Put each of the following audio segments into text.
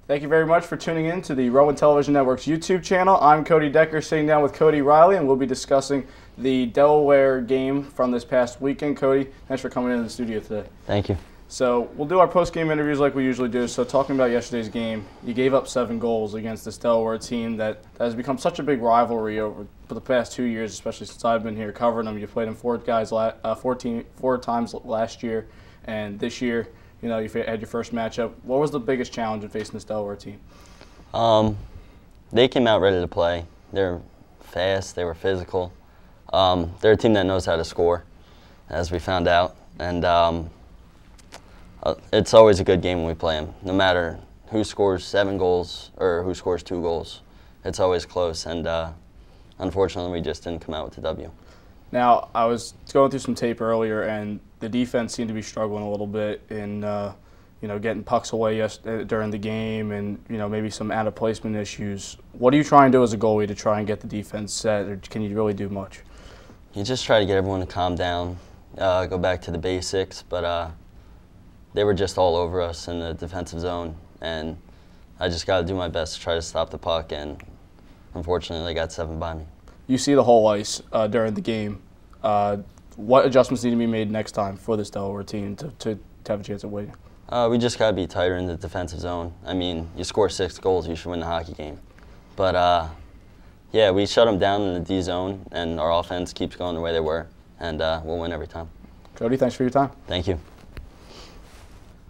Thank you very much for tuning in to the Rowan Television Network's YouTube channel. I'm Cody Decker, sitting down with Cody Riley, and we'll be discussing the Delaware game from this past weekend. Cody, thanks for coming into the studio today. Thank you. So we'll do our post-game interviews like we usually do. So talking about yesterday's game, you gave up 7 goals against this Delaware team that has become such a big rivalry over the past 2 years, especially since I've been here covering them. You played them 4 times last year, and this year, you know, you had your first matchup. What was the biggest challenge in facing this Delaware team? They came out ready to play. They're fast. They were physical. They're a team that knows how to score, as we found out. And it's always a good game when we play them. No matter who scores 7 goals or who scores 2 goals, it's always close. And unfortunately, we just didn't come out with the W. Now, I was going through some tape earlier, and the defense seemed to be struggling a little bit in, getting pucks away during the game, and maybe some out of placement issues. What do you try and do as a goalie to try and get the defense set, or can you really do much? You just try to get everyone to calm down, go back to the basics, but they were just all over us in the defensive zone, and I just got to do my best to try to stop the puck, and unfortunately, they got 7 by me. You see the whole ice during the game. What adjustments need to be made next time for this Delaware team to have a chance at winning? We just got to be tighter in the defensive zone. I mean, you score 6 goals, you should win the hockey game. But, yeah, we shut them down in the D zone, and our offense keeps going the way they were, and we'll win every time. Cody, thanks for your time. Thank you.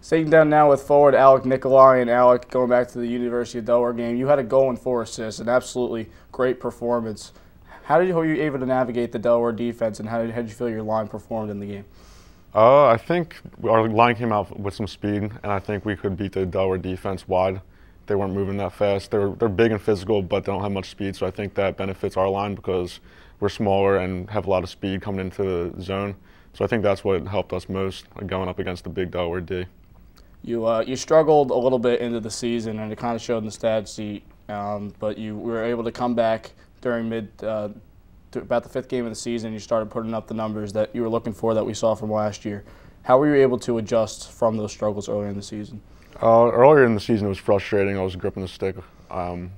Sitting down now with forward Alec Nikolai. And Alec, going back to the University of Delaware game, you had a goal and 4 assists, an absolutely great performance. How were you able to navigate the Delaware defense, and how did you feel your line performed in the game? I think our line came out with some speed, and I think we could beat the Delaware defense wide. They weren't moving that fast. They're big and physical, but they don't have much speed, so I think that benefits our line because we're smaller and have a lot of speed coming into the zone. So I think that's what helped us most, going up against the big Delaware D. You struggled a little bit into the season, and it kind of showed in the stat sheet, but you were able to come back during about the 5th game of the season. You started putting up the numbers that you were looking for that we saw from last year. How were you able to adjust from those struggles earlier in the season? Earlier in the season, it was frustrating. I was gripping the stick. I'm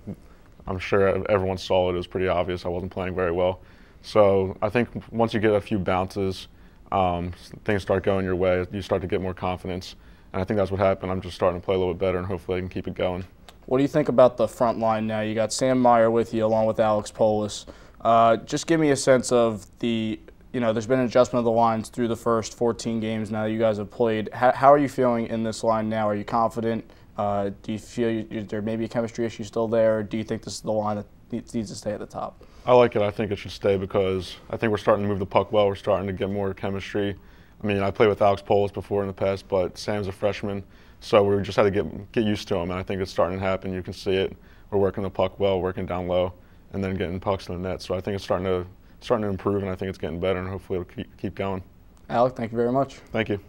sure everyone saw it. It was pretty obvious I wasn't playing very well. So I think once you get a few bounces, things start going your way. You start to get more confidence. And I think that's what happened. I'm just starting to play a little bit better, and hopefully I can keep it going. What do you think about the front line now? You got Sam Meyer with you along with Alex Polis. Just give me a sense of there's been an adjustment of the lines through the first 14 games now that you guys have played. How are you feeling in this line now? Are you confident? Do you feel there may be a chemistry issue still there, or do you think this is the line that needs to stay at the top? I like it. I think it should stay because I think we're starting to move the puck well. We're starting to get more chemistry. I mean, I played with Alex Polis before in the past, but Sam's a freshman, so we just had to get used to him, and I think it's starting to happen. You can see it. We're working the puck well, working down low, and then getting pucks in the net. So I think it's starting to improve, and I think it's getting better, and hopefully it'll keep going. Alec, thank you very much. Thank you.